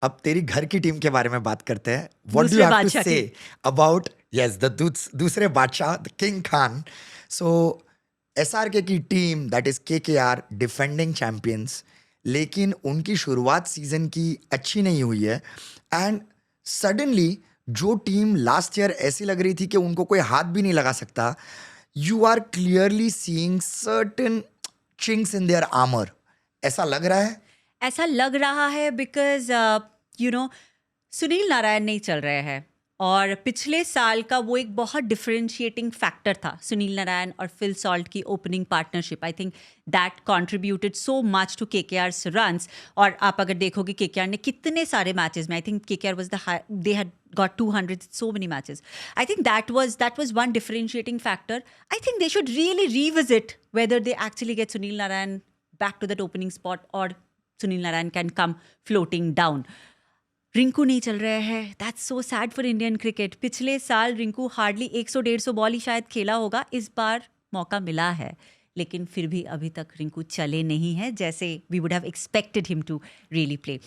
अब तेरी घर की टीम के बारे में बात करते हैं. What do you दूसरे have to बादशाह say की। about the दूसरे बादशाह, the King Khan? So SRK की team, that is KKR, defending champions, लेकिन उनकी शुरुआत सीजन की अच्छी नहीं हुई है. एंड सडनली जो टीम लास्ट ईयर ऐसी लग रही थी कि उनको कोई हाथ भी नहीं लगा सकता, you are clearly seeing certain chinks in their armour. ऐसा लग रहा है. ऐसा लग रहा है बिकॉज सुनील नारायण नहीं चल रहे हैं और पिछले साल का वो एक बहुत डिफरेंशिएटिंग फैक्टर था सुनील नारायण और फिल सॉल्ट की opening partnership. I think that contributed so much to KKR's runs. और आप अगर देखोगे केकेआर ने कितने सारे मैचेस में, I think KKR was they had got 200 so many matches. I think that was one differentiating factor. I think they should really revisit whether they actually get Sunil Narayan back to that opening spot or Sunil Narayan can come floating down. Rinku नहीं चल रहे हैं. That's so sad for Indian cricket. पिछले साल Rinku hardly 100-150 ball ही शायद खेला होगा. इस बार मौका मिला है लेकिन फिर भी अभी तक रिंकू चले नहीं है जैसे we would have expected him to really play.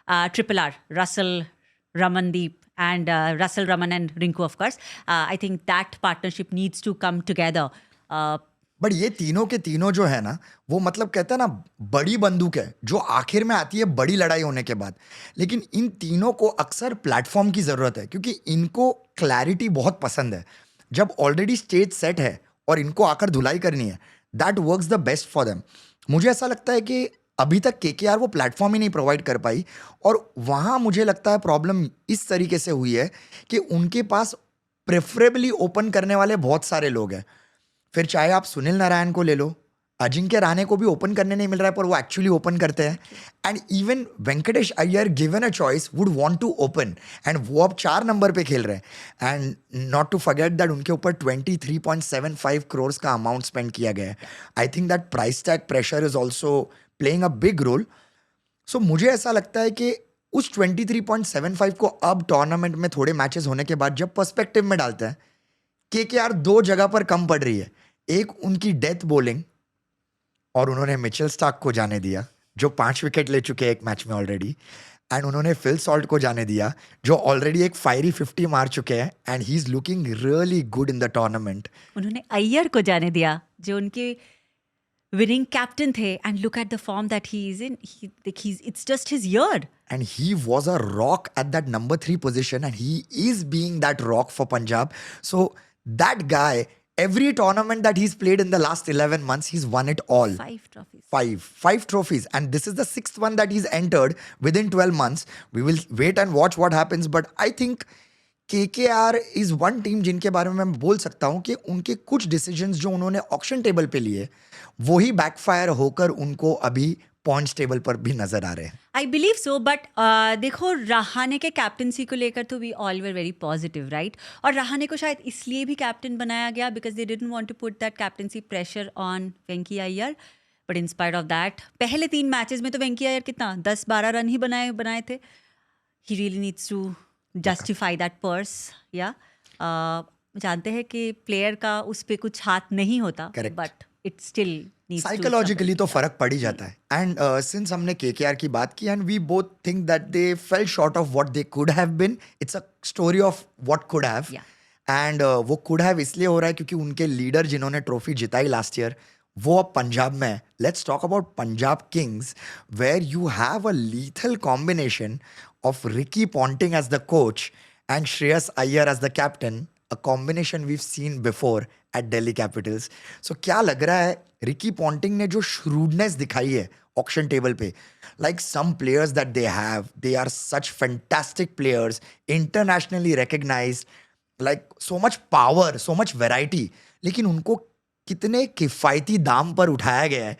Triple R, Russell, Ramandeep and Russell Raman and Rinku, of course. I think that partnership needs to come together. But ये तीनों के तीनों जो है ना, वो मतलब कहते हैं ना, बड़ी बंदूक है जो आखिर में आती है बड़ी लड़ाई होने के बाद. लेकिन इन तीनों को अक्सर प्लेटफॉर्म की ज़रूरत है क्योंकि इनको क्लैरिटी बहुत पसंद है. जब ऑलरेडी स्टेज सेट है और इनको आकर धुलाई करनी है, that works the best for them. मुझे ऐसा लगता है कि अभी तक केकेआर वो प्लेटफॉर्म ही नहीं प्रोवाइड कर पाई और वहाँ मुझे लगता है प्रॉब्लम इस तरीके से हुई है कि उनके पास प्रेफरेबली ओपन करने वाले बहुत सारे लोग हैं. फिर चाहे आप सुनील नारायण को ले लो, अजिंक्य रहाणे को भी ओपन करने नहीं मिल रहा है पर वो एक्चुअली ओपन करते हैं. And even Venkatesh Iyer given a choice would want to open and वो अब 4 नंबर पे खेल रहे हैं. And not to forget that उनके ऊपर 23.75 करोड़ का अमाउंट स्पेंड किया गया है. I think that price tag pressure is also playing a big role. So मुझे ऐसा लगता है कि उस 23.75 को अब टूर्नामेंट में थोड़े मैचेस होने के बाद जब पर्सपेक्टिव में डालते हैं, केकेआर 2 जगह पर कम पड़ रही है. एक उनकी डेथ बॉलिंग और उन्होंने मिचेल स्टार्क को जाने दिया जो 5 विकेट ले चुके हैं एक मैच में ऑलरेडी. एंड उन्होंने फिल सॉल्ट को जाने दिया जो ऑलरेडी एक फायरी 50 मार चुके हैं and he is looking really good in the tournament. उन्होंने अय्यर को जाने दिया जो उनके विनिंग कैप्टन थे. And look at the form that he is in. It's just his year. And he was a rock at that number 3 position and he is being that rock for Punjab. So that guy, every tournament that he's played in the last 11 months, he's won it all. 5 trophies. Five trophies. And this is the 6th one that he's entered within 12 months. We will wait and watch what happens. But I think KKR is one team जिनके बारे में मैं बोल सकता हूँ कि उनके कुछ डिसीजंस जो उन्होंने ऑक्शन टेबल पे लिए वो ही बैकफायर होकर उनको अभी पॉइंट्स टेबल पर भी नजर आ रहे हैं. I believe so. बट देखो, रहाणे के कैप्टनसी को लेकर तो we all were very positive, right? और रहाणे को शायद इसलिए भी कैप्टन बनाया गया because they didn't want to put that captaincy pressure on Venky Iyer. But in spite of that पहले 3 मैचेस में तो वेंकी अय्यर कितना 10-12 रन ही बनाए थे. He really needs to justify that purse. या जानते हैं कि प्लेयर का उस पर कुछ हाथ नहीं होता. Correct. But it still psychologically तो फर्क पड़ ही जाता है. एंड सिंस हमने केकेआर की बात की and we both think that they fell short of what they could have been. It's a story of what could have. And वो कुड हैव इसलिए हो रहा है क्योंकि उनके लीडर जिन्होंने ट्रॉफी जिताई लास्ट ईयर वो अब पंजाब में है. Let's talk about Punjab kings where you have a lethal combination of Ricky Ponting as the coach and Shreyas Iyer as the captain. A combination we've seen before at Delhi Capitals. So क्या लग रहा है Ricky Ponting ने जो shrewdness दिखाई है auction table पे, like some players that they are such fantastic players, internationally recognized, like so much power, so much variety, लेकिन उनको कितने किफ़ायती दाम पर उठाया गया है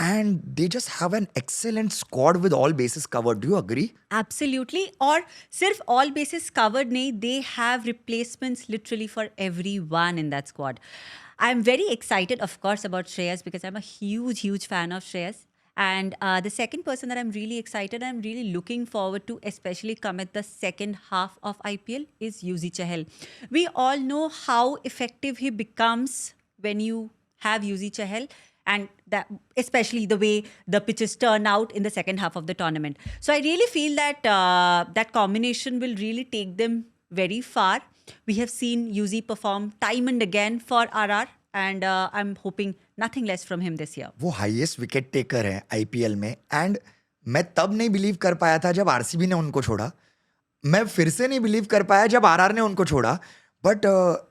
and they just have an excellent squad with all bases covered. Do you agree? Absolutely. और सिर्फ all bases covered नहीं, they have replacements literally for everyone in that squad. I'm very excited, of course, about Shreyas because I'm a huge fan of Shreyas. And the second person that I'm really excited, I'm really looking forward to, especially come at the second half of IPL, is Yuzi Chahal. We all know how effective he becomes when you have Yuzi Chahal. and that especially the way the pitches turn out in the second half of the tournament. So I really feel that that combination will really take them very far. We have seen Yuzi perform time and again for RR, and I'm hoping nothing less from him this year. वो highest wicket taker है IPL में, and मैं तब नहीं believe कर पाया था जब आरसीबी ने उनको छोड़ा, मैं फिर से नहीं बिलीव कर पाया जब आरआर ने उनको छोड़ा, but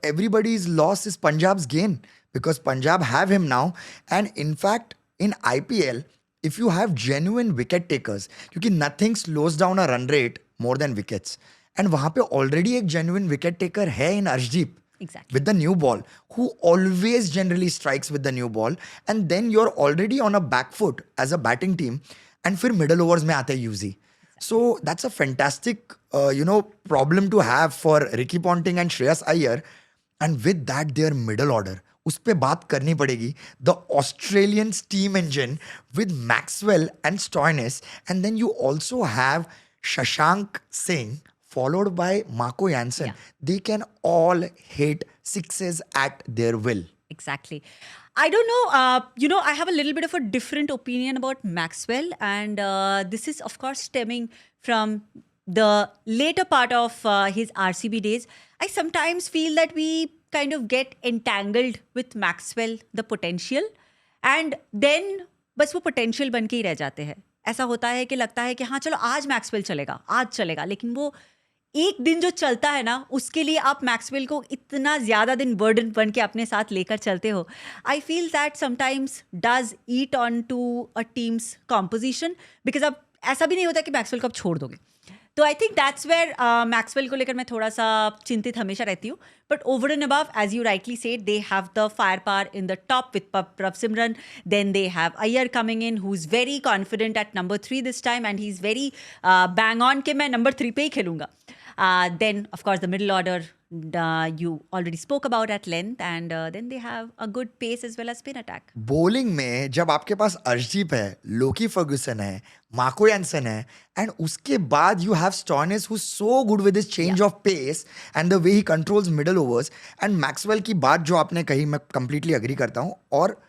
everybody's loss is Punjab's gain because Punjab have him now. And in fact in IPL if you have genuine wicket takers, क्योंकि nothing slows down a run rate more than wickets, and वहां पे already एक genuine wicket taker है इन Arshdeep Exactly. with the new ball, who always generally strikes with the new ball, and then you're already on a back foot as a batting team, and फिर middle overs में आते हैं Yuzi. So that's a fantastic problem to have for Ricky Ponting and Shreyas Iyer, and with that their middle order, उस पे बात करनी पड़ेगी. The Australian steam engine with Maxwell and Stoinis, and then you also have Shashank Singh followed by Marco Jansen. Yeah. They can all hit sixes at their will. Exactly. I don't know. I have a little bit of a different opinion about Maxwell, and this is, of course, stemming from the later part of his RCB days. I sometimes feel that we kind of get entangled with Maxwell, the potential, and then बस वो potential बन के ही रह जाते हैं. ऐसा होता है कि लगता है कि हाँ चलो आज मैक्सवेल चलेगा, आज चलेगा, लेकिन वो एक दिन जो चलता है ना, उसके लिए आप मैक्सवेल को इतना ज़्यादा दिन बर्डन बन के अपने साथ लेकर चलते हो. I feel that sometimes does eat on to a team's composition, because अब ऐसा भी नहीं होता कि मैक्सवेल को आप छोड़ दोगे. तो I think that's where Maxwell को लेकर मैं थोड़ा सा चिंतित हमेशा रहती हूँ. But over and above, as you rightly said, they have the fire power in the top with Prabhsimran. Then they have Iyer coming in, who is very confident at number 3 this time, and he is very bang on के मैं number 3 पे ही खेलूंगा. Then, of course, the middle order you already spoke about at length, and then they have a good pace as well as spin attack. Bowling में जब आपके पास अर्शदीप है, लोकी Ferguson है, Marco Jansen है, and उसके बाद you have Stoinis who's so good with his change of pace and the way he controls middle overs, and Maxwell की बात जो आपने कही मैं completely agree करता हूँ. और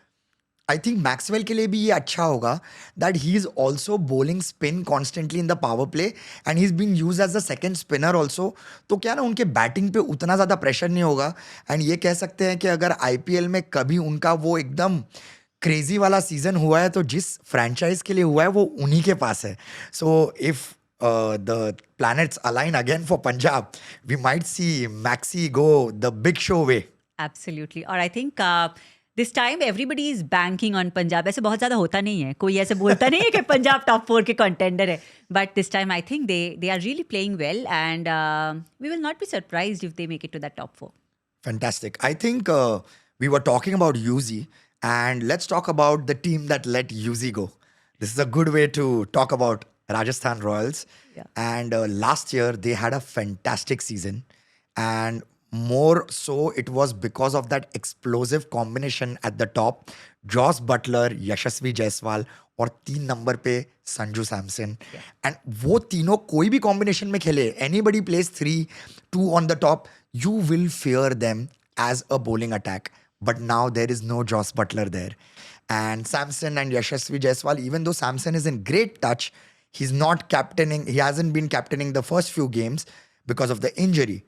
आई थिंक मैक्सवेल के लिए भी ये अच्छा होगा that he is also bowling spin constantly in the power play, and he is being used as the second spinner also. तो क्या ना उनके बैटिंग पे उतना ज़्यादा प्रेशर नहीं होगा, एंड ये कह सकते हैं कि अगर आईपीएल में कभी उनका वो एकदम क्रेजी वाला सीजन हुआ है तो जिस फ्रेंचाइज के लिए हुआ है वो उन्हीं के पास है. So if the planets align again for Punjab, we might see Maxi go the big show way. Absolutely. Or I think this time everybody is banking on Punjab. ऐसे बहुत ज़्यादा होता नहीं है, कोई ऐसे बोलता नहीं है कि पंजाब टॉप 4 के contender है. But this time I think they are really playing well, and we will not be surprised if they make it to that top 4. Fantastic. I think we were talking about Yuzi, and let's talk about the team that let Yuzi go. This is a good way to talk about Rajasthan Royals. Yeah. And last year they had a fantastic season, and more so it was because of that explosive combination at the top, Josh Butler, Yashasvi Jaiswal, और 3 number पे Sanju Samson. And वो तीनों कोई भी combination में खेले, anybody place 3-2 on the top, you will fear them as a bowling attack. But now there is no Josh Butler there. And Samson and Yashasvi Jaiswal, even though Samson is in great touch, he's not captaining, he hasn't been captaining the first few games because of the injury.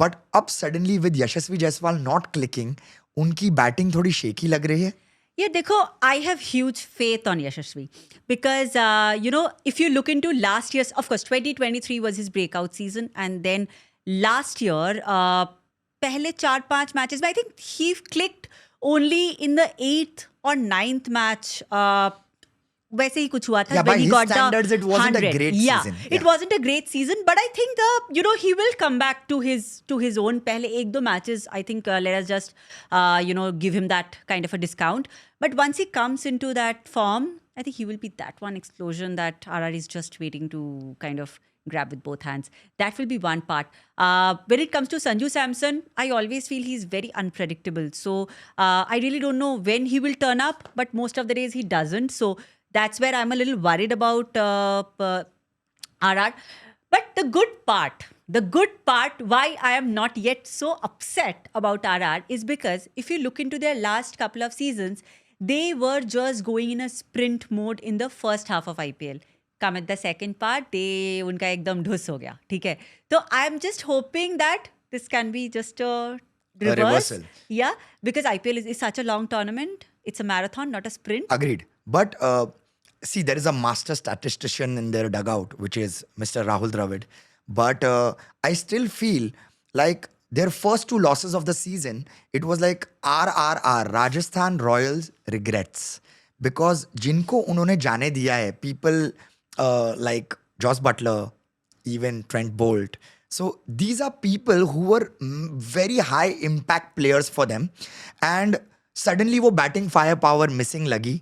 But up suddenly with Yashasvi Jaiswal not clicking, उनकी batting थोड़ी shaky लग रही है. Yeah, देखो, I have huge faith on Yashasvi because, if you look into last year's, of course, 2023 was his breakout season, and then last year, पहले 4-5 matches, but I think he clicked only in the 8th or 9th match. वैसे ही कुछ हुआ था. Yeah, when by he his got standards, the it wasn't a 100. great Yeah, season. It Yeah. wasn't a great season, but I think he will come back to his own. पहले 1-2 matches, I think let us just give him that kind of a discount. But once he comes into that form, I think he will be that one explosion that RR is just waiting to kind of grab with both hands. That will be one part. When it comes to Sanju Samson, I always feel he's very unpredictable. So I really don't know when he will turn up, but most of the days he doesn't. So that's where I'm a little worried about RR. But the good part, why I am not yet so upset about RR is because if you look into their last couple of seasons, they were just going in a sprint mode in the first half of IPL. Come at the second part, they उनका एकदम ढुस हो गया, ठीक है? तो I am just hoping that this can be just a reverse. reversal. Yeah, because IPL is such a long tournament. It's a marathon, not a sprint. Agreed. But see, there is a master statistician in their dugout, which is Mr. Rahul Dravid. But I still feel like their first two losses of the season, it was like RRR, Rajasthan Royals regrets. Because जिनको उन्होंने जाने दिया है, people like Josh Butler, even Trent Bolt. So these are people who were very high impact players for them. And suddenly वो batting firepower missing लगी.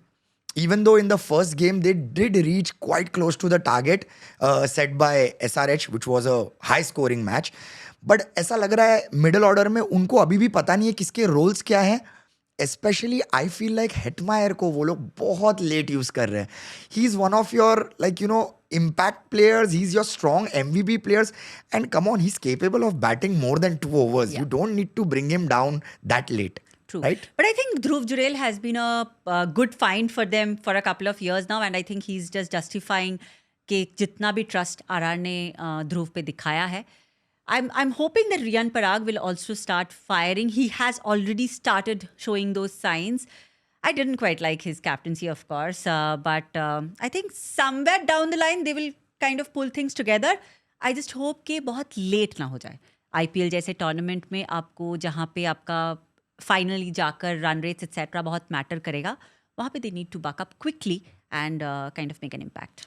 Even though in the first game they did reach quite close to the target set by SRH, which was a high scoring match. But ऐसा लग रहा है middle order में उनको अभी भी पता नहीं है किसके रोल्स क्या हैं. Especially I feel like Hetmyer को वो लोग बहुत लेट यूज कर रहे हैं. He is one of your impact players. He's your strong MVP players, and come on, he's capable of batting more than 2 overs. You don't need to bring him down that late. True. Right? But I think Dhruv Jurel has been a good find for them for a couple of years now, and I think he's just justifying कि जितना भी trust RR ने ध्रुव पे दिखाया है. I'm hoping that Riyan Parag will also start firing. He has already started showing those signs. I didn't quite like his captaincy, of course, but I think somewhere down the line they will kind of pull things together. I just hope कि बहुत late ना हो जाए. IPL जैसे tournament में आपको जहाँ पे आपका finally जाकर run rates etc. बहुत matter करेगा, वहाँ पे they need to buck up quickly and kind of make an impact.